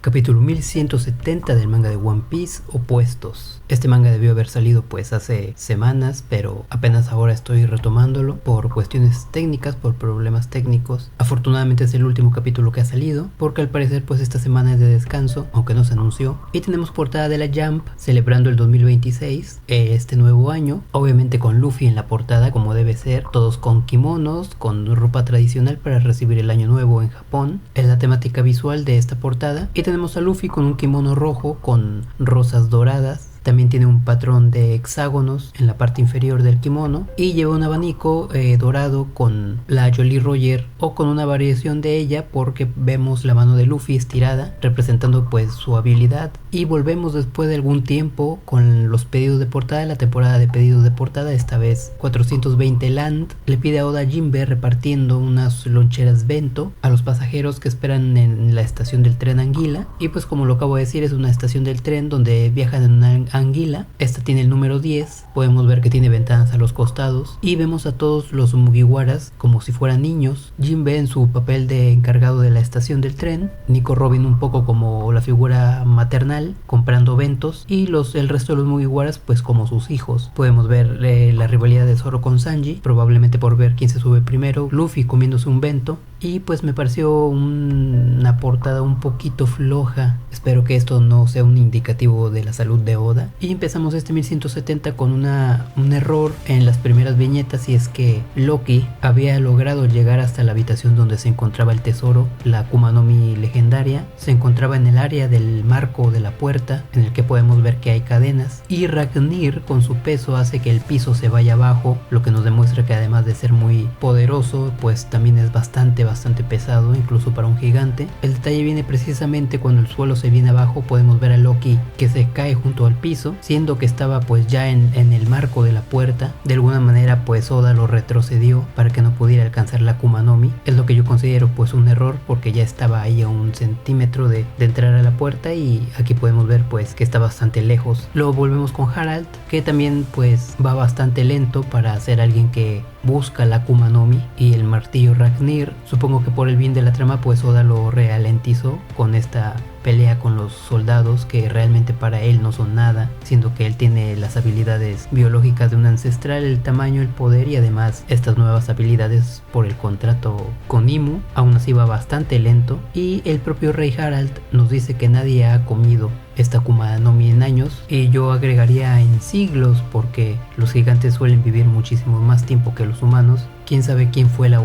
Capítulo 1170 del manga de One Piece, Opuestos. Este manga debió haber salido pues hace semanas, pero apenas ahora estoy retomándolo por cuestiones técnicas, por problemas técnicos. Afortunadamente es el último capítulo que ha salido, porque al parecer pues esta semana es de descanso, aunque no se anunció. Y tenemos portada de la Jump celebrando el 2026, este nuevo año, obviamente con Luffy en la portada como debe ser, todos con kimonos, con ropa tradicional para recibir el año nuevo en Japón. Es la temática visual de esta portada. Y tenemos a Luffy con un kimono rojo con rosas doradas. También tiene un patrón de hexágonos en la parte inferior del kimono y lleva un abanico dorado con la Jolly Roger o con una variación de ella, porque vemos la mano de Luffy estirada representando pues su habilidad. Y volvemos después de algún tiempo con los pedidos de portada, la temporada de pedidos de portada. Esta vez 420 Land le pide a Oda Jinbe repartiendo unas loncheras Bento a los pasajeros que esperan en la estación del tren Anguila. Y pues como lo acabo de decir, es una estación del tren donde viajan en una Anguila. Esta tiene el número 10, podemos ver que tiene ventanas a los costados y vemos a todos los Mugiwaras como si fueran niños. Jinbe en su papel de encargado de la estación del tren, Nico Robin un poco como la figura maternal comprando bentos y el resto de los Mugiwaras pues como sus hijos. Podemos ver la rivalidad de Zoro con Sanji, probablemente por ver quién se sube primero, Luffy comiéndose un bento. Y pues me pareció una portada un poquito floja. Espero que esto no sea un indicativo de la salud de Oda. Y empezamos este 1170 con un error en las primeras viñetas, y es que Loki había logrado llegar hasta la habitación donde se encontraba el tesoro, la Akuma no Mi legendaria. Se encontraba en el área del marco de la puerta, en el que podemos ver que hay cadenas. Y Ragnir con su peso hace que el piso se vaya abajo, lo que nos demuestra que además de ser muy poderoso, pues también es bastante pesado, incluso para un gigante. El detalle viene precisamente cuando el suelo se viene abajo. Podemos ver a Loki que se cae junto al piso, siendo que estaba pues ya en el marco de la puerta. De alguna manera pues Oda lo retrocedió para que no pudiera alcanzar la Akuma no Mi. Es lo que yo considero pues un error, porque ya estaba ahí a 1 centímetro de entrar a la puerta, y aquí podemos ver pues que está bastante lejos. Luego volvemos con Harald, que también pues va bastante lento para ser alguien que busca la Akuma no Mi y el martillo Ragnir. Supongo que por el bien de la trama pues Oda lo ralentizó con esta pelea con los soldados, que realmente para él no son nada, siendo que él tiene las habilidades biológicas de un ancestral, el tamaño, el poder y además estas nuevas habilidades por el contrato con Imu. Aún así va bastante lento, y el propio rey Harald nos dice que nadie ha comido esta Akuma no Mi en años, y yo agregaría en siglos, porque los gigantes suelen vivir muchísimo más tiempo que los humanos. Quién sabe quién fue el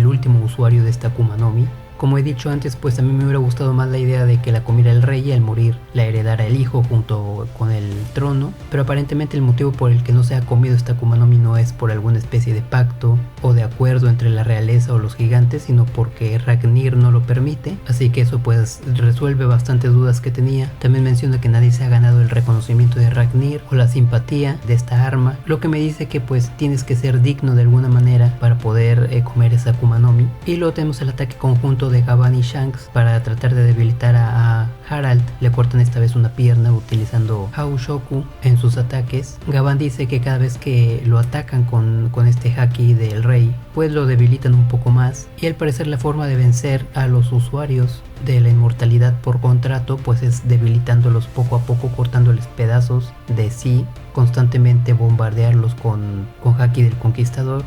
último usuario de esta Akuma no Mi. Como he dicho antes, pues a mí me hubiera gustado más la idea de que la comiera el rey y al morir la heredara el hijo junto con el trono, pero aparentemente el motivo por el que no se ha comido esta Akuma no Mi no es por alguna especie de pacto o de acuerdo entre la realeza o los gigantes, sino porque Ragnir no lo permite. Así que eso pues resuelve bastantes dudas que tenía. También menciona que nadie se ha ganado el reconocimiento de Ragnir o la simpatía de esta arma, lo que me dice que pues tienes que ser digno de alguna manera para poder comer esa Akuma no Mi. Y luego tenemos el ataque conjunto de Gavan y Shanks para tratar de debilitar a Harald. Le cortan esta vez una pierna utilizando Haushoku en sus ataques. Gavan dice que cada vez que lo atacan con este haki del rey pues lo debilitan un poco más, y al parecer la forma de vencer a los usuarios de la inmortalidad por contrato pues es debilitándolos poco a poco, cortándoles pedazos de sí, constantemente bombardearlos con haki del conquistador.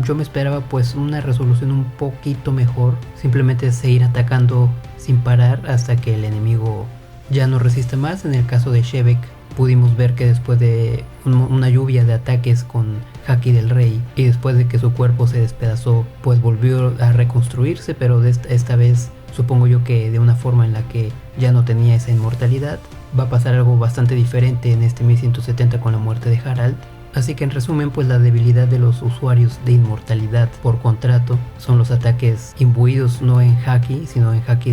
Yo me esperaba pues una resolución un poquito mejor, simplemente seguir atacando sin parar hasta que el enemigo ya no resista más. En el caso de Shebek pudimos ver que después de una lluvia de ataques con haki del rey y después de que su cuerpo se despedazó pues volvió a reconstruirse, pero esta vez supongo yo que de una forma en la que ya no tenía esa inmortalidad. Va a pasar algo bastante diferente en este 1170 con la muerte de Harald. Así que en resumen pues la debilidad de los usuarios de inmortalidad por contrato son los ataques imbuidos no en haki sino en haki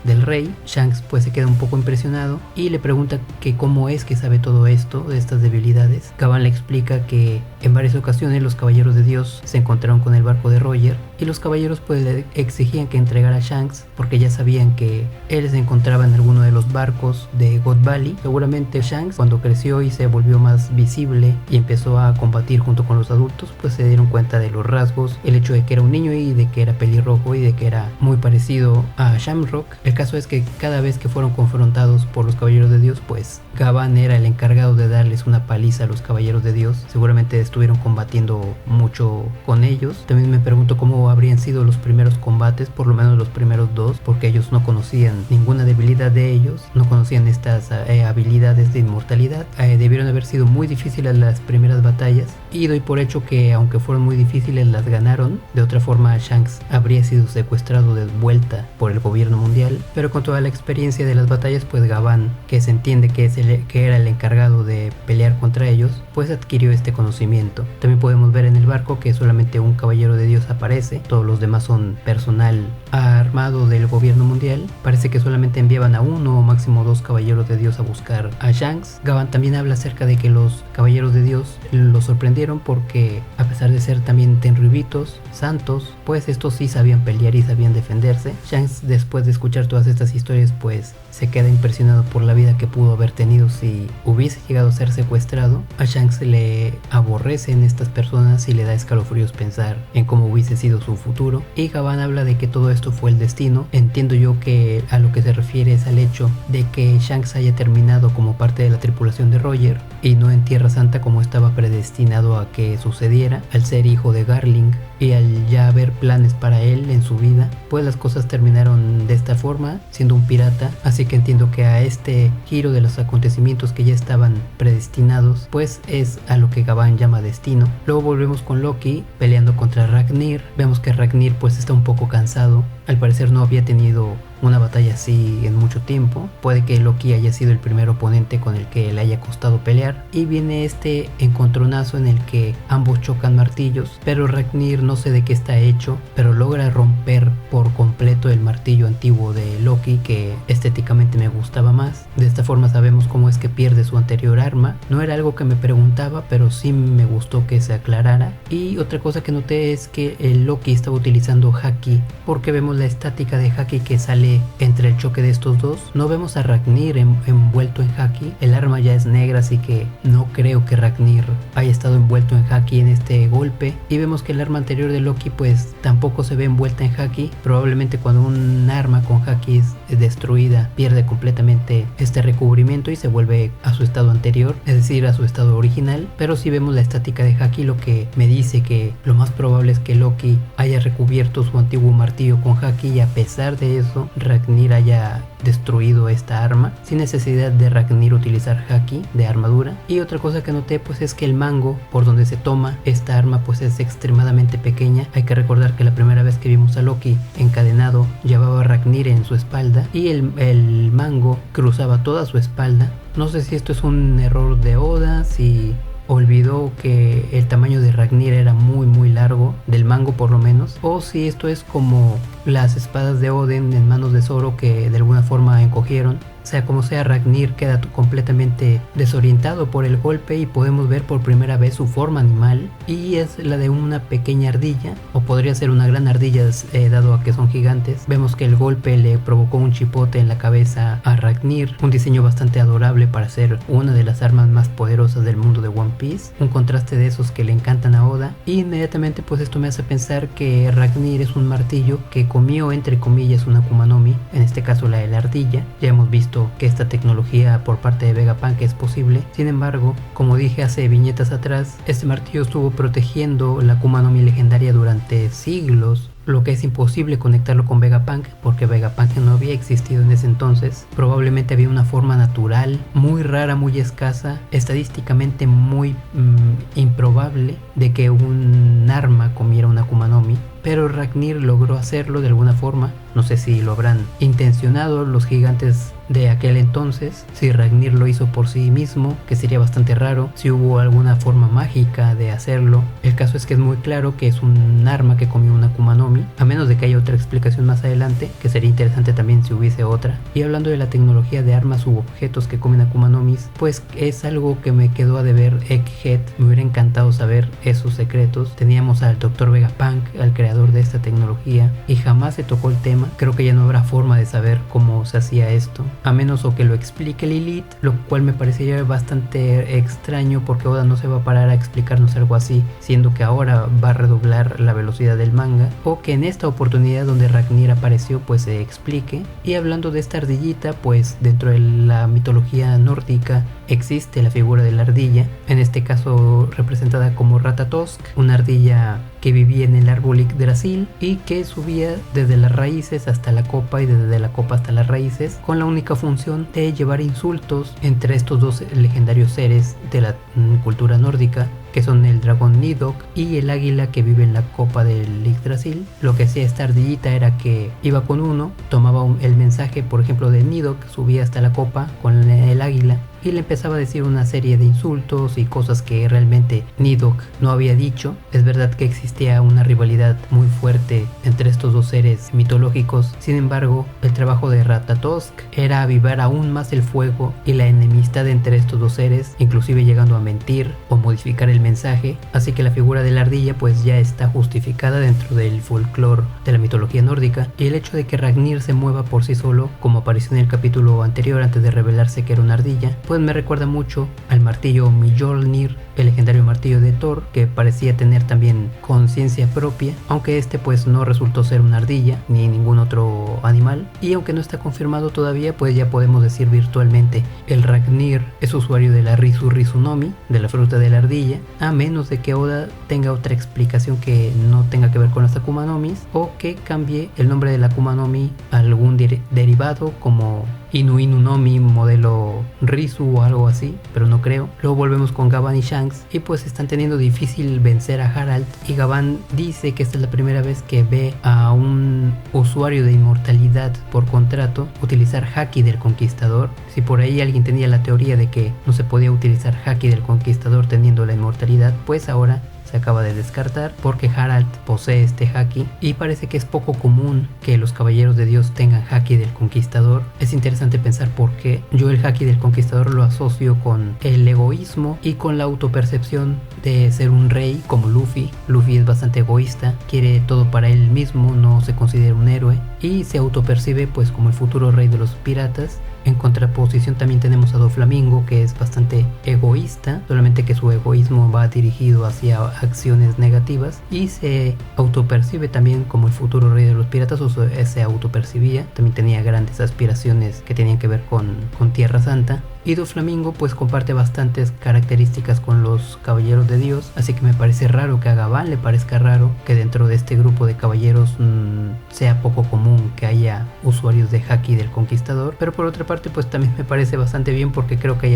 del rey. Shanks pues se queda un poco impresionado y le pregunta que cómo es que sabe todo esto de estas debilidades. Gavan le explica que En varias ocasiones los caballeros de Dios se encontraron con el barco de Roger y los caballeros pues le exigían que entregara a Shanks porque ya sabían que él se encontraba en alguno de los barcos de God Valley. Seguramente Shanks, cuando creció y se volvió más visible y empezó a combatir junto con los adultos, pues se dieron cuenta de los rasgos, el hecho de que era un niño y de que era pelirrojo y de que era muy parecido a Shamrock. El caso es que cada vez que fueron confrontados por los caballeros de Dios, pues Gavan era el encargado de darles una paliza a los caballeros de Dios. Seguramente estuvieron combatiendo mucho con ellos. También me pregunto cómo habrían sido los primeros combates, por lo menos los primeros dos, porque ellos no conocían ninguna debilidad de ellos, no conocían estas habilidades de inmortalidad. Debieron haber sido muy difíciles las primeras batallas y doy por hecho que aunque fueron muy difíciles las ganaron. De otra forma Shanks habría sido secuestrado de vuelta por el gobierno mundial, pero con toda la experiencia de las batallas, pues Gavan, que se entiende que era el encargado de pelear contra ellos, pues adquirió este conocimiento. También podemos ver en el barco que solamente un caballero de Dios aparece, todos los demás son personal armado del gobierno mundial. Parece que solamente enviaban a uno o máximo dos caballeros de Dios a buscar a Shanks. Gavan también habla acerca de que los caballeros de Dios lo sorprendieron porque a pesar de ser también tenribitos, santos, pues estos sí sabían pelear y sabían defenderse. Shanks, después de escuchar todas estas historias, pues se queda impresionado por la vida que pudo haber tenido si hubiese llegado a ser secuestrado. A Shanks le aborrecen estas personas y le da escalofríos pensar en cómo hubiese sido su futuro. Y Gavan habla de que todo esto fue el destino. Entiendo yo que a lo que se refiere es al hecho de que Shanks haya terminado como parte de la tripulación de Roger y no en Tierra Santa como estaba predestinado a que sucediera. Al ser hijo de Garling y al ya haber planes para él en su vida, pues las cosas terminaron de esta forma, siendo un pirata. Así que entiendo que a este giro de los acontecimientos que ya estaban predestinados, pues es a lo que Gavan llama destino. Luego volvemos con Loki peleando contra Ragnir. Vemos que Ragnir pues está un poco cansado. Al parecer no había tenido una batalla así en mucho tiempo. Puede que Loki haya sido el primer oponente con el que le haya costado pelear. Y viene este encontronazo en el que ambos chocan martillos, pero Ragnir no sé de qué está hecho, pero logra romper por completo el martillo antiguo de Loki, que estéticamente me gustaba más. De esta forma sabemos cómo es que pierde su anterior arma. No era algo que me preguntaba, pero sí me gustó que se aclarara. Y otra cosa que noté es que el Loki estaba utilizando haki, porque vemos la estática de haki que sale entre el choque de estos dos. No vemos a Ragnir envuelto en haki. El arma ya es negra, así que no creo que Ragnir haya estado envuelto en haki en este golpe. Y vemos que el arma anterior de Loki pues tampoco se ve envuelta en haki. Probablemente cuando un arma con haki es destruida, pierde completamente este recubrimiento y se vuelve a su estado anterior, es decir, a su estado original. Pero si vemos la estática de haki, lo que me dice que lo más probable es que Loki haya recubierto su antiguo martillo con haki y a pesar de eso Ragnir haya destruido esta arma sin necesidad de Ragnir utilizar haki de armadura. Y otra cosa que noté pues es que el mango por donde se toma esta arma pues es extremadamente pequeña. Hay que recordar que la primera vez que vimos a Loki encadenado llevaba a Ragnir en su espalda y el mango cruzaba toda su espalda. No sé si esto es un error de Oda, si olvidó que el tamaño de Ragnir era muy largo, del mango por lo menos, o si esto es como las espadas de Oden en manos de Zoro que de alguna forma encogieron. Sea como sea, Ragnir queda completamente desorientado por el golpe y podemos ver por primera vez su forma animal, y es la de una pequeña ardilla, o podría ser una gran ardilla dado a que son gigantes. Vemos que el golpe le provocó un chipote en la cabeza a Ragnir, un diseño bastante adorable para ser una de las armas más poderosas del mundo de One Piece, un contraste de esos que le encantan a Oda. Y inmediatamente pues esto me hace pensar que Ragnir es un martillo que comió entre comillas una Akuma no Mi, en este caso la de la ardilla. Ya hemos visto que esta tecnología por parte de Vegapunk es posible. Sin embargo, como dije hace viñetas atrás, este martillo estuvo protegiendo la Akuma no Mi legendaria durante siglos, lo que es imposible conectarlo con Vegapunk porque Vegapunk no había existido en ese entonces. Probablemente había una forma natural, muy rara, muy escasa, estadísticamente muy improbable de que un arma comiera una Akuma no Mi. pero Ragnir logró hacerlo de alguna forma. No sé si lo habrán intencionado los gigantes de aquel entonces, si Ragnir lo hizo por sí mismo, que sería bastante raro, si hubo alguna forma mágica de hacerlo. El caso es que es muy claro que es un arma que comió una Akuma no Mi, a menos de que haya otra explicación más adelante, que sería interesante también si hubiese otra. Y hablando de la tecnología de armas u objetos que comen Akuma no Mis, pues es algo que me quedó a deber Egghead. Me hubiera encantado saber esos secretos. Teníamos al Dr. Vegapunk, al creador de esta tecnología, y jamás se tocó el tema. Creo que ya no habrá forma de saber cómo se hacía esto, a menos o que lo explique Lilith, lo cual me parecería bastante extraño porque Oda no se va a parar a explicarnos algo así, siendo que ahora va a redoblar la velocidad del manga, o que en esta oportunidad donde Ragnir apareció pues se explique. Y hablando de esta ardillita, pues dentro de la mitología nórdica existe la figura de la ardilla, en este caso representada como Ratatosk, una ardilla que vivía en el árbol Yggdrasil y que subía desde las raíces hasta la copa y desde la copa hasta las raíces, con la única función de llevar insultos entre estos dos legendarios seres de la cultura nórdica, que son el dragón Nidhogg y el águila que vive en la copa del Yggdrasil. Lo que hacía esta ardillita era que iba con uno, tomaba el mensaje, por ejemplo, de Nidhogg, subía hasta la copa con el águila y le empezaba a decir una serie de insultos y cosas que realmente Nidhogg no había dicho. Es verdad que existía una rivalidad muy fuerte entre estos dos seres mitológicos, sin embargo el trabajo de Ratatosk era avivar aún más el fuego y la enemistad entre estos dos seres, inclusive llegando a mentir o modificar el mensaje, así que la figura de la ardilla pues ya está justificada dentro del folclore de la mitología nórdica. Y el hecho de que Ragnir se mueva por sí solo, como apareció en el capítulo anterior antes de revelarse que era una ardilla, pues me recuerda mucho al martillo Mjolnir, el legendario martillo de Thor, que parecía tener también conciencia propia, aunque este pues no resultó ser una ardilla ni ningún otro animal. Y aunque no está confirmado todavía, pues ya podemos decir virtualmente el Ragnir es usuario de la Risu Rizunomi, de la fruta de la ardilla, a menos de que Oda tenga otra explicación que no tenga que ver con las Akuma no Mis, o que cambie el nombre de la Akuma no Mi a algún derivado como Inu Inu no Mi modelo Risu o algo así, pero no creo. Luego volvemos con Gavan y Shanks y pues están teniendo difícil vencer a Harald, y Gavan dice que esta es la primera vez que ve a un usuario de inmortalidad por contrato utilizar Haki del Conquistador. Si por ahí alguien tenía la teoría de que no se podía utilizar Haki del Conquistador teniendo la inmortalidad, pues ahora se acaba de descartar porque Harald posee este Haki, y parece que es poco común que los caballeros de Dios tengan Haki del Conquistador. Es interesante pensar por qué. Yo el Haki del Conquistador lo asocio con el egoísmo y con la autopercepción de ser un rey como Luffy. Luffy es bastante egoísta, quiere todo para él mismo, no se considera un héroe y se autopercibe pues como el futuro rey de los piratas. En contraposición también tenemos a Doflamingo, que es bastante egoísta, solamente que su egoísmo va dirigido hacia acciones negativas y se autopercibe también como el futuro rey de los piratas, o se autopercibía. También tenía grandes aspiraciones que tenían que ver con Tierra Santa. Y Doflamingo pues comparte bastantes características con los caballeros de Dios, así que me parece raro que a Gavan le parezca raro que dentro de este grupo de caballeros sea poco común que haya usuarios de Haki del Conquistador. Pero por otra parte pues también me parece bastante bien porque creo que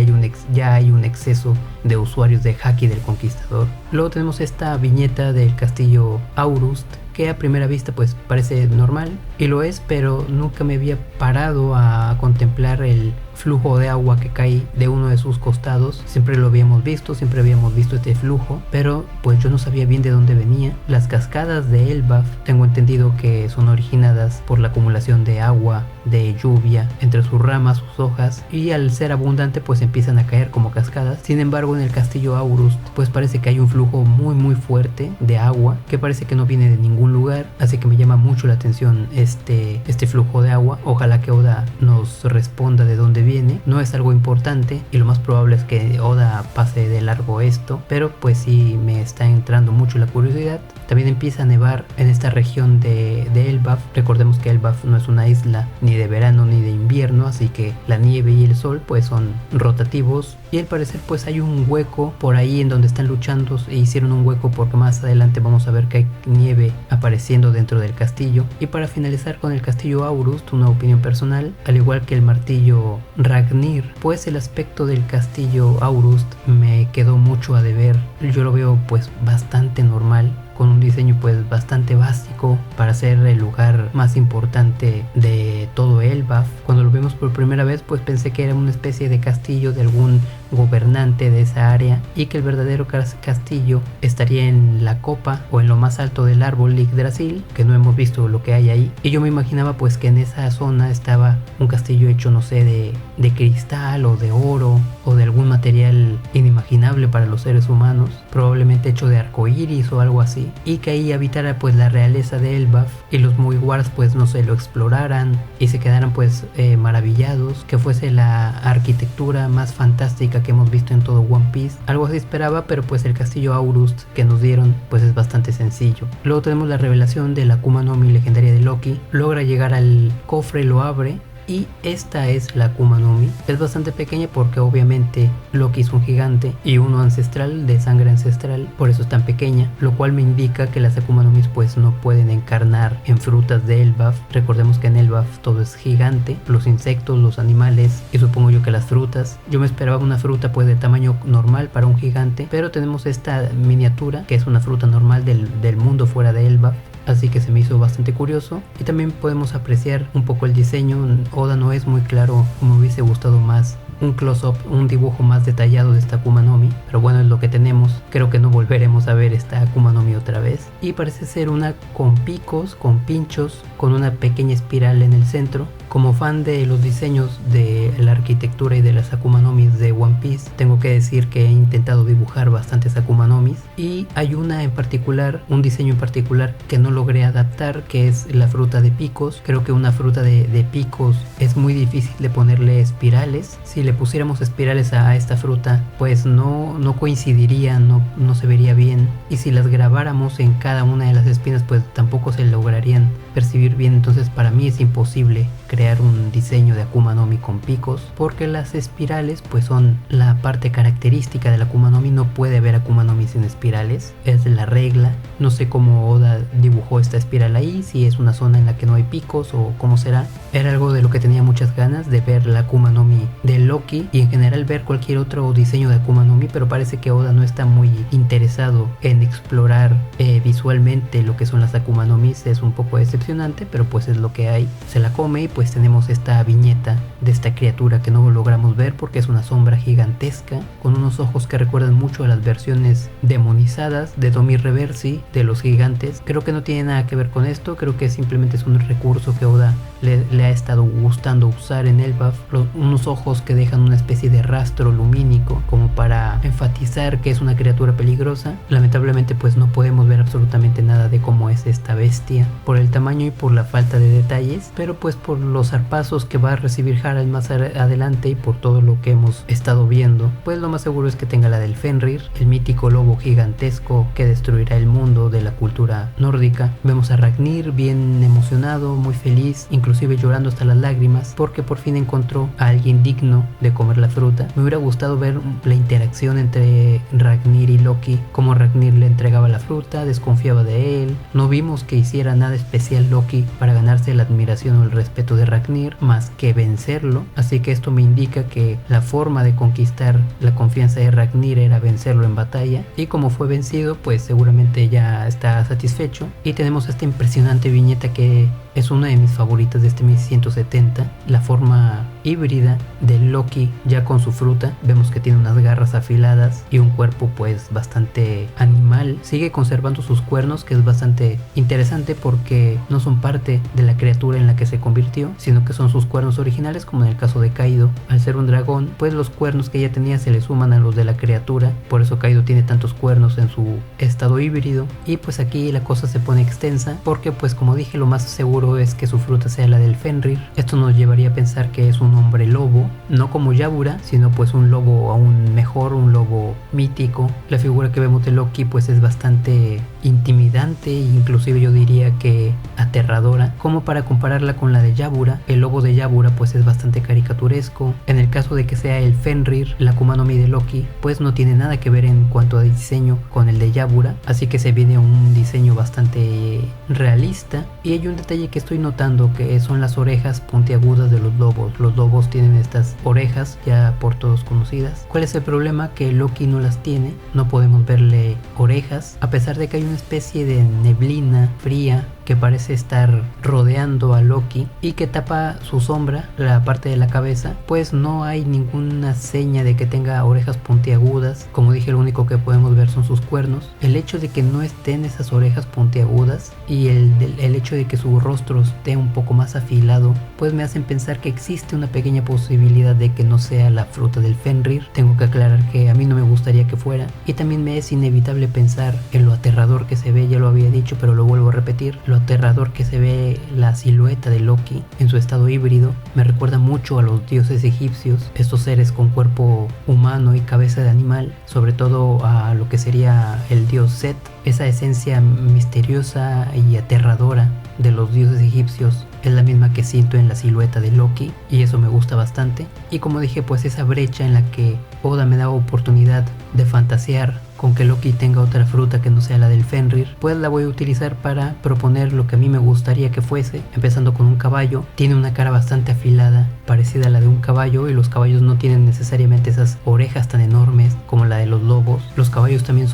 ya hay un exceso de usuarios de Haki del Conquistador. Luego tenemos esta viñeta del castillo Aurust, que a primera vista pues parece normal, y lo es, pero nunca me había parado a contemplar el flujo de agua que cae de uno de sus costados. Siempre habíamos visto este flujo, pero pues yo no sabía bien de dónde venía. Las cascadas de Elbaf tengo entendido que son originadas por la acumulación de agua, de lluvia entre sus ramas, sus hojas, y al ser abundante pues empiezan a caer como cascadas. Sin embargo, en el castillo Aurust pues parece que hay un flujo muy fuerte de agua que parece que no viene de ningún lugar, así que me llama mucho la atención este flujo de agua. Ojalá que Oda nos responda de dónde viene. No es algo importante y lo más probable es que Oda pase de largo esto, pero pues sí me está entrando mucho la curiosidad. También empieza a nevar en esta región de Elbaf. Recordemos que Elbaf no es una isla ni de verano ni de invierno, así que la nieve y el sol pues son rotativos, y al parecer pues hay un hueco por ahí en donde están luchando. E hicieron un hueco porque más adelante vamos a ver que hay nieve apareciendo dentro del castillo. Y para finalizar con el castillo Aurust, una opinión personal, al igual que el martillo Ragnir, pues el aspecto del castillo Aurust me quedó mucho a deber. Yo lo veo pues bastante normal, con un diseño pues bastante básico para ser el lugar más importante de todo Elbaf. Cuando lo vimos por primera vez pues pensé que era una especie de castillo de algún gobernante de esa área y que el verdadero castillo estaría en la copa o en lo más alto del árbol Yggdrasil, que no hemos visto lo que hay ahí, y yo me imaginaba pues que en esa zona estaba un castillo hecho no sé de cristal o de oro o de algún material inimaginable para los seres humanos, probablemente hecho de arcoíris o algo así, y que ahí habitara pues la realeza de Elbaf y los Mugiwars pues no sé, lo exploraran y se quedaran pues maravillados, que fuese la arquitectura más fantástica que hemos visto en todo One Piece. Algo así esperaba, pero pues el castillo Aurust que nos dieron pues es bastante sencillo. Luego tenemos la revelación de la Akuma no Mi legendaria de Loki. Logra llegar al cofre, lo abre y esta es la Akuma no Mi. Es bastante pequeña porque obviamente Loki es un gigante y uno ancestral, de sangre ancestral, por eso es tan pequeña, lo cual me indica que las Akuma no Mi pues no pueden encarnar en frutas de Elbaf. Recordemos que en Elbaf todo es gigante, los insectos, los animales y supongo yo que las frutas. Yo me esperaba una fruta pues de tamaño normal para un gigante, pero tenemos esta miniatura que es una fruta normal del mundo fuera de Elbaf. Así que se me hizo bastante curioso y también podemos apreciar un poco el diseño. Oda no es muy claro, como me hubiese gustado más un close-up, un dibujo más detallado de esta Akuma no Mi, pero bueno, es lo que tenemos. Creo que no volveremos a ver esta Akuma no Mi otra vez y parece ser una con picos, con pinchos, con una pequeña espiral en el centro. Como fan de los diseños de la arquitectura y de las Akuma no Mi de One Piece, tengo que decir que he intentado dibujar bastantes Akuma no Mi y hay una en particular, un diseño en particular que no logré adaptar, que es la fruta de picos. Creo que una fruta de picos es muy difícil de ponerle espirales. Si le pusiéramos espirales a esta fruta pues no coincidiría, no se vería bien, y si las grabáramos en cada una de las espinas pues tampoco se lograrían percibir bien. Entonces para mí es imposible crear un diseño de Akuma no Mi con picos, porque las espirales pues son la parte característica de la Akuma no Mi. No puede haber Akuma no Mi sin espirales, es la regla. No sé cómo Oda dibujó esta espiral ahí, si es una zona en la que no hay picos o cómo será. Era algo de lo que tenía muchas ganas, de ver la Akuma no Mi de Loki y en general ver cualquier otro diseño de Akuma no Mi, pero parece que Oda no está muy interesado en explorar visualmente lo que son las Akuma no Mi. Es un poco decepcionante, pero pues es lo que hay, se la come. Y pues tenemos esta viñeta de esta criatura que no logramos ver porque es una sombra gigantesca con unos ojos que recuerdan mucho a las versiones demonizadas de Domi Reversi de los gigantes. Creo que no tiene nada que ver con esto, creo que simplemente es un recurso que Oda le ha estado gustando usar en Elbaf, unos ojos que dejan una especie de rastro lumínico como para enfatizar que es una criatura peligrosa. Lamentablemente pues no podemos ver absolutamente nada de cómo es esta bestia por el tamaño y por la falta de detalles, pero pues por los zarpazos que va a recibir Harald más adelante y por todo lo que hemos estado viendo, pues lo más seguro es que tenga la del Fenrir, el mítico lobo gigantesco que destruirá el mundo de la cultura nórdica. Vemos a Ragnir bien emocionado, muy feliz, inclusive llorando hasta las lágrimas porque por fin encontró a alguien digno de comer la fruta. Me hubiera gustado ver la interacción entre Ragnir y Loki, como Ragnir le entregaba la fruta, desconfiaba de él. No vimos que hiciera nada especial Loki para ganarse la admiración o el respeto de Ragnir, más que vencerlo, así que esto me indica que la forma de conquistar la confianza de Ragnir era vencerlo en batalla, y como fue vencido pues seguramente ya está satisfecho. Y tenemos esta impresionante viñeta que es una de mis favoritas de este 1170, la forma híbrida de Loki ya con su fruta. Vemos que tiene unas garras afiladas y un cuerpo pues bastante animal. Sigue conservando sus cuernos, que es bastante interesante porque no son parte de la criatura en la que se convirtió, sino que son sus cuernos originales, como en el caso de Kaido. Al ser un dragón pues los cuernos que ella tenía se le suman a los de la criatura, por eso Kaido tiene tantos cuernos en su estado híbrido. Y pues aquí la cosa se pone extensa porque pues como dije, lo más seguro es que su fruta sea la del Fenrir. Esto nos llevaría a pensar que es un hombre lobo, no como Yabura, sino pues un lobo aún mejor, un lobo mítico. La figura que vemos de Loki pues es bastante intimidante, inclusive yo diría que aterradora, como para compararla con la de Yabura. El lobo de Yabura pues es bastante caricaturesco. En el caso de que sea el Fenrir, la Akuma no Mi de Loki, pues no tiene nada que ver en cuanto a diseño con el de Yabura, así que se viene un diseño bastante realista. Y hay un detalle que estoy notando, que son las orejas puntiagudas de los lobos. Los lobos tienen estas orejas ya por todos conocidas. ¿Cuál es el problema? Que Loki no las tiene, no podemos verle orejas, a pesar de que hay una especie de neblina fría que parece estar rodeando a Loki y que tapa su sombra, la parte de la cabeza, pues no hay ninguna seña de que tenga orejas puntiagudas. Como dije, lo único que podemos ver son sus cuernos. El hecho de que no estén esas orejas puntiagudas y el hecho de que su rostro esté un poco más afilado, pues me hacen pensar que existe una pequeña posibilidad de que no sea la fruta del Fenrir. Tengo que aclarar que a mí no me gustaría que fuera, y también me es inevitable pensar en lo aterrador que se ve, ya lo había dicho pero lo vuelvo a repetir, lo aterrador que se ve la silueta de Loki en su estado híbrido. Me recuerda mucho a los dioses egipcios, estos seres con cuerpo humano y cabeza de animal, sobre todo a lo que sería el dios Set, esa esencia misteriosa y aterradora de los dioses egipcios es la misma que siento en la silueta de Loki, y eso me gusta bastante. Y como dije, pues esa brecha en la que Oda me da oportunidad de fantasear con que Loki tenga otra fruta que no sea la del Fenrir, pues la voy a utilizar para proponer lo que a mí me gustaría que fuese, empezando con un caballo. Tiene una cara bastante afilada, parecida a la de un caballo, y los caballos no tienen necesariamente esas orejas tan enormes como la de los lobos. Los caballos también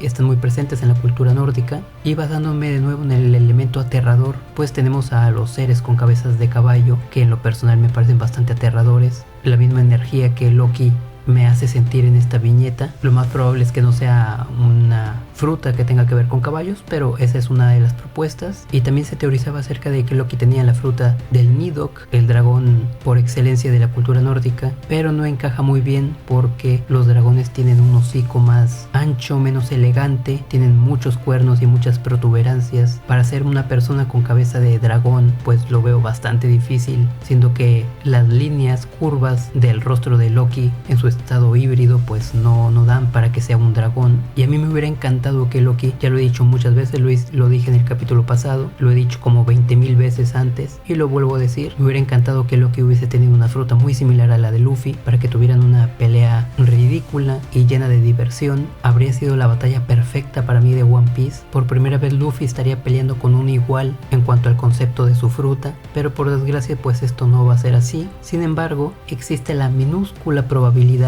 están muy presentes en la cultura nórdica, y basándome de nuevo en el elemento aterrador, pues tenemos a los seres con cabezas de caballo, que en lo personal me parecen bastante aterradores. La misma energía que Loki me hace sentir en esta viñeta. Lo más probable es que no sea una fruta que tenga que ver con caballos, pero esa es una de las propuestas. Y también se teorizaba acerca de que Loki tenía la fruta del Nidok, el dragón por excelencia de la cultura nórdica, pero no encaja muy bien porque los dragones tienen un hocico más ancho, menos elegante, tienen muchos cuernos y muchas protuberancias. Para ser una persona con cabeza de dragón, pues lo veo bastante difícil, siendo que las líneas curvas del rostro de Loki en su estado híbrido pues no dan para que sea un dragón. Y a mí me hubiera encantado que Loki, ya lo he dicho muchas veces, lo dije en el capítulo pasado, lo he dicho como 20,000 veces antes y lo vuelvo a decir, me hubiera encantado que Loki hubiese tenido una fruta muy similar a la de Luffy para que tuvieran una pelea ridícula y llena de diversión. Habría sido la batalla perfecta para mí de One Piece. Por primera vez Luffy estaría peleando con un igual en cuanto al concepto de su fruta, pero por desgracia pues esto no va a ser así. Sin embargo, existe la minúscula probabilidad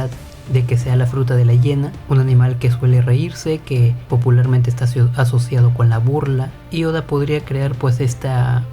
de que sea la fruta de la hiena, un animal que suele reírse, que popularmente está asociado con la burla, y Oda podría crear pues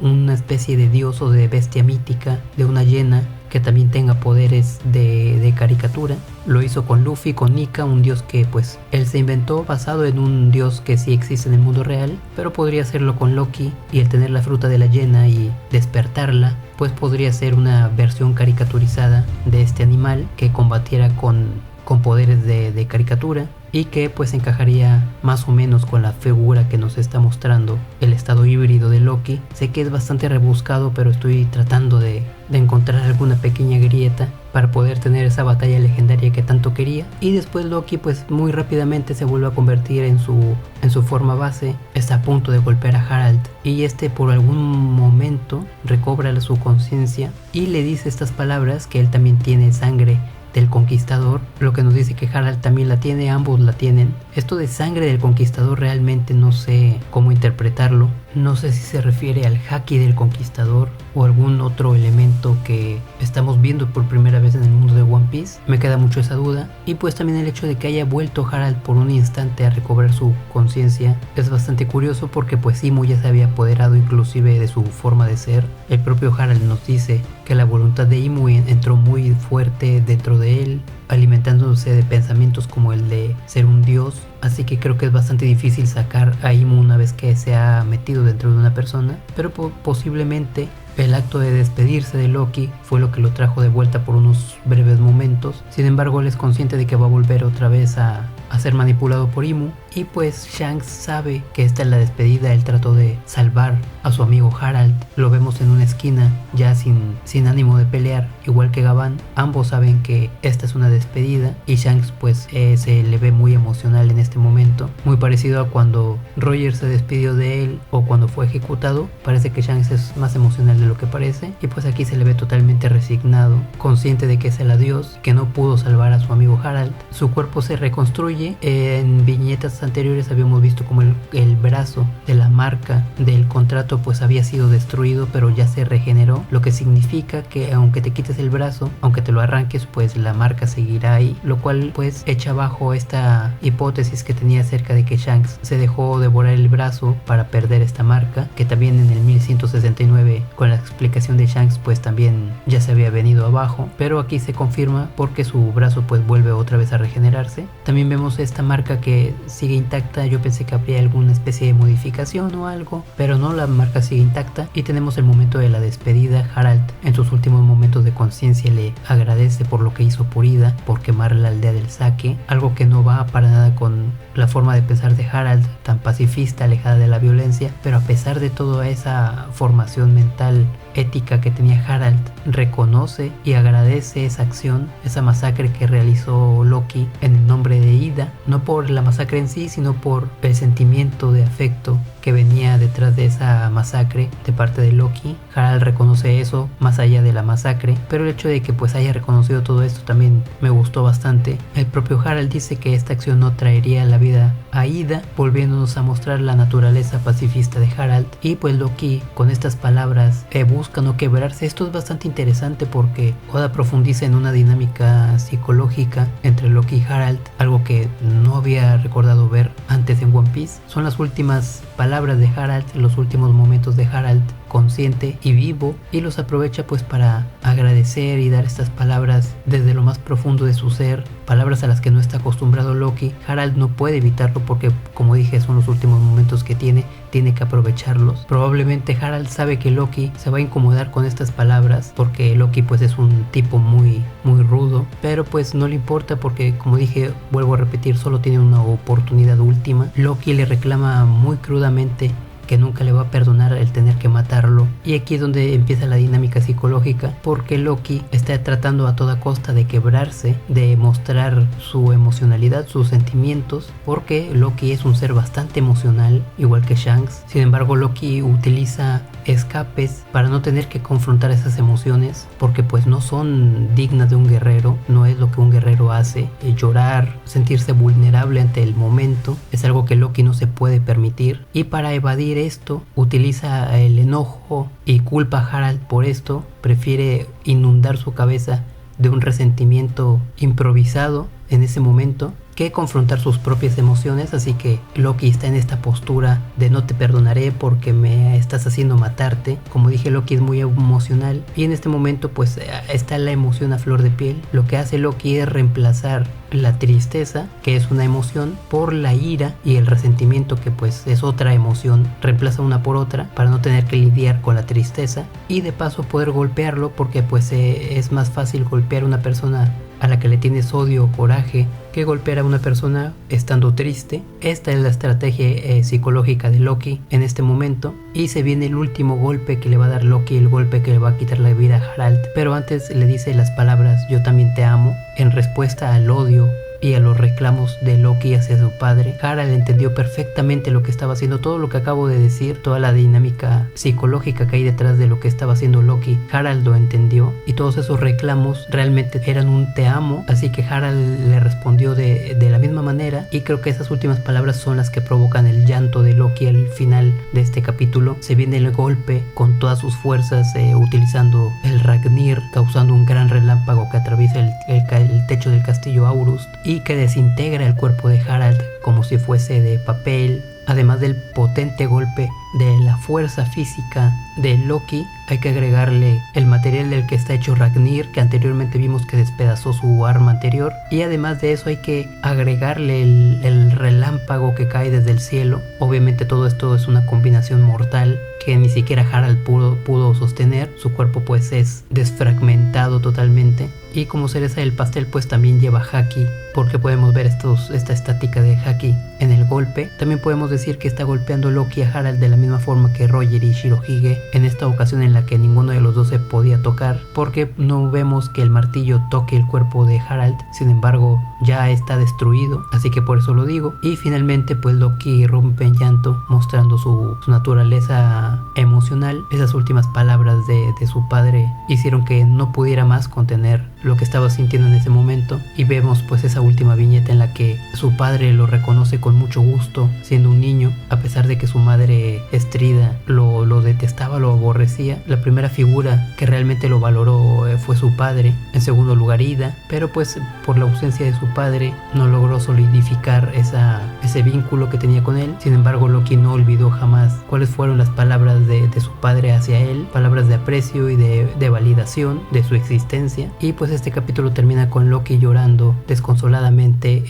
una especie de dios o de bestia mítica de una hiena que también tenga poderes de caricatura. Lo hizo con Luffy, con Nika, un dios que pues él se inventó basado en un dios que sí existe en el mundo real, pero podría hacerlo con Loki, y el tener la fruta de la hiena y despertarla pues podría ser una versión caricaturizada de este animal que combatiera con poderes de caricatura, y que pues encajaría más o menos con la figura que nos está mostrando el estado híbrido de Loki. Sé que es bastante rebuscado, pero estoy tratando de encontrar alguna pequeña grieta para poder tener esa batalla legendaria que tanto quería. Y después Loki pues muy rápidamente se vuelve a convertir en su forma base, está a punto de golpear a Harald, y este por algún momento recobra su conciencia y le dice estas palabras, que él también tiene sangre del conquistador, lo que nos dice que Harald también la tiene, ambos la tienen. Esto de sangre del conquistador realmente no sé cómo interpretarlo, no sé si se refiere al haki del conquistador o algún otro elemento que estamos viendo por primera vez en el mundo de One Piece. Me queda mucho esa duda, y pues también el hecho de que haya vuelto Harald por un instante a recobrar su conciencia es bastante curioso, porque pues Imu ya se había apoderado inclusive de su forma de ser. El propio Harald nos dice que la voluntad de Imu entró muy fuerte dentro de él, alimentándose de pensamientos como el de ser un dios, así que creo que es bastante difícil sacar a Imu una vez que se ha metido dentro de una persona, pero posiblemente el acto de despedirse de Loki fue lo que lo trajo de vuelta por unos breves momentos. Sin embargo, él es consciente de que va a volver otra vez a ser manipulado por Imu, y pues Shanks sabe que esta es la despedida. Él trató de salvar a su amigo Harald, lo vemos en una esquina ya sin ánimo de pelear, igual que Gavan. Ambos saben que esta es una despedida, y Shanks pues se le ve muy emocional en este momento, muy parecido a cuando Roger se despidió de él o cuando fue ejecutado. Parece que Shanks es más emocional de lo que parece, y pues aquí se le ve totalmente resignado, consciente de que es el adiós, que no pudo salvar a su amigo Harald. Su cuerpo se reconstruye. En viñetas anteriores habíamos visto como el brazo de la marca del contrato pues había sido destruido, pero ya se regeneró, lo que significa que aunque te quites cortes el brazo, aunque te lo arranques, pues la marca seguirá ahí, lo cual pues echa abajo esta hipótesis que tenía acerca de que Shanks se dejó devorar el brazo para perder esta marca, que también en el 1169 con la explicación de Shanks pues también ya se había venido abajo, pero aquí se confirma porque su brazo pues vuelve otra vez a regenerarse. También vemos esta marca que sigue intacta. Yo pensé que habría alguna especie de modificación o algo, pero no, la marca sigue intacta. Y tenemos el momento de la despedida. Harald en sus últimos momentos de conciencia le agradece por lo que hizo por Ida, por quemar la aldea del Sake, algo que no va para nada con la forma de pensar de Harald, tan pacifista, alejada de la violencia. Pero a pesar de toda esa formación mental ética que tenía Harald, reconoce y agradece esa acción, esa masacre que realizó Loki en el nombre de Ida, no por la masacre en sí, sino por el sentimiento de afecto que venía detrás de esa masacre de parte de Loki. Harald reconoce eso más allá de la masacre, pero el hecho de que pues haya reconocido todo esto también me gustó bastante. El propio Harald dice que esta acción no traería la vida a Ida, volviéndonos a mostrar la naturaleza pacifista de Harald. Y pues Loki con estas palabras busca no quebrarse. Esto es bastante interesante porque Oda profundiza en una dinámica psicológica entre Loki y Harald, algo que no había recordado ver antes en One Piece. Son las últimas palabras de Harald, los últimos momentos de Harald consciente y vivo, y los aprovecha pues para agradecer y dar estas palabras desde lo más profundo de su ser, palabras a las que no está acostumbrado Loki. Harald no puede evitarlo porque, como dije, son los últimos momentos que tiene que aprovecharlos. Probablemente Harald sabe que Loki se va a incomodar con estas palabras porque Loki pues es un tipo muy rudo, pero pues no le importa porque, como dije, vuelvo a repetir, solo tiene una oportunidad última. Loki le reclama muy crudamente que nunca le va a perdonar el tener que matarlo, y aquí es donde empieza la dinámica psicológica, porque Loki está tratando a toda costa de quebrarse, de mostrar su emocionalidad, sus sentimientos, porque Loki es un ser bastante emocional, igual que Shanks. Sin embargo, Loki utiliza escapes para no tener que confrontar esas emociones, porque pues no son dignas de un guerrero, no es lo que un guerrero hace. Llorar, sentirse vulnerable ante el momento, es algo que Loki no se puede permitir, y para evadir esto utiliza el enojo y culpa a Harald por esto. Prefiere inundar su cabeza de un resentimiento improvisado en ese momento que confrontar sus propias emociones. Así que Loki está en esta postura de no te perdonaré porque me estás haciendo matarte. Como dije, Loki es muy emocional y en este momento pues está la emoción a flor de piel. Lo que hace Loki es reemplazar la tristeza, que es una emoción, por la ira y el resentimiento, que pues es otra emoción. Reemplaza una por otra para no tener que lidiar con la tristeza y de paso poder golpearlo, porque pues es más fácil golpear a una persona a la que le tienes odio o coraje que golpear a una persona estando triste. Esta es la estrategia psicológica de Loki en este momento, y se viene el último golpe que le va a dar Loki, el golpe que le va a quitar la vida a Harald. Pero antes le dice las palabras yo también te amo, en respuesta al odio y a los reclamos de Loki hacia su padre. Harald entendió perfectamente lo que estaba haciendo, todo lo que acabo de decir, toda la dinámica psicológica que hay detrás de lo que estaba haciendo Loki. Harald lo entendió y todos esos reclamos realmente eran un te amo, así que Harald le respondió de la misma manera, y creo que esas últimas palabras son las que provocan el llanto de Loki al final de este capítulo. Se viene el golpe con todas sus fuerzas, utilizando el Ragnir, causando un gran relámpago que atraviesa el techo del castillo Aurust y que desintegra el cuerpo de Harald como si fuese de papel. Además del potente golpe de la fuerza física de Loki, hay que agregarle el material del que está hecho Ragnir, que anteriormente vimos que despedazó su arma anterior, y además de eso hay que agregarle el relámpago que cae desde el cielo. Obviamente todo esto es una combinación mortal que ni siquiera Harald pudo sostener. Su cuerpo pues es desfragmentado totalmente, y como cereza del pastel pues también lleva Haki, porque podemos ver esta estática de Haki en el golpe. También podemos decir que está golpeando Loki a Harald de la misma forma que Roger y Shirohige, en esta ocasión en la que ninguno de los dos se podía tocar, porque no vemos que el martillo toque el cuerpo de Harald. Sin embargo, ya está destruido, así que por eso lo digo. Y finalmente pues Loki rompe en llanto, mostrando su naturaleza emocional. Esas últimas palabras de su padre hicieron que no pudiera más contener lo que estaba sintiendo en ese momento, y vemos pues esa última viñeta en la que su padre lo reconoce con mucho gusto siendo un niño, a pesar de que su madre Estrida lo detestaba, detestaba, lo aborrecía. La primera figura que realmente lo valoró fue su padre. En segundo lugar, Ida, pero pues por la ausencia de su padre no logró solidificar ese vínculo que tenía con él. Sin embargo, Loki no olvidó jamás cuáles fueron las palabras de su padre hacia él, palabras de aprecio y de validación de su existencia. Y pues este capítulo termina con Loki llorando desconsoladamente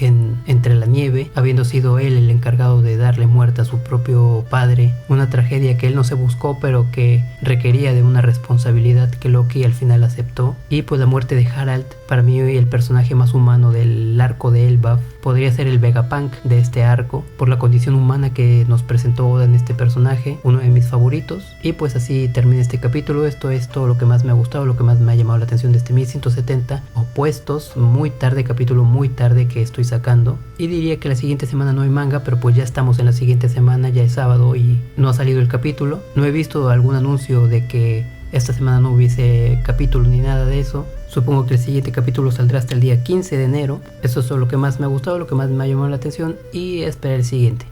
entre la nieve, habiendo sido él el encargado de darle muerte a su propio padre, una tragedia que él no se buscó pero que requería de una responsabilidad que Loki al final aceptó. Y pues la muerte de Harald, para mí el personaje más humano del arco de Elbaf, podría ser el Vegapunk de este arco, por la condición humana que nos presentó Oda en este personaje, uno de mis favoritos. Y pues así termina este capítulo. Esto es todo lo que más me ha gustado, lo que más me ha llamado la atención de este 1170 opuestos. Muy tarde, capítulo muy tarde que estoy sacando, y diría que la siguiente semana no hay manga, pero pues ya estamos en la siguiente semana, ya es sábado y no ha salido el capítulo. No he visto algún anuncio de que esta semana no hubiese capítulo ni nada de eso. Supongo que el siguiente capítulo saldrá hasta el día 15 de enero. Eso es lo que más me ha gustado, lo que más me ha llamado la atención, y esperar el siguiente.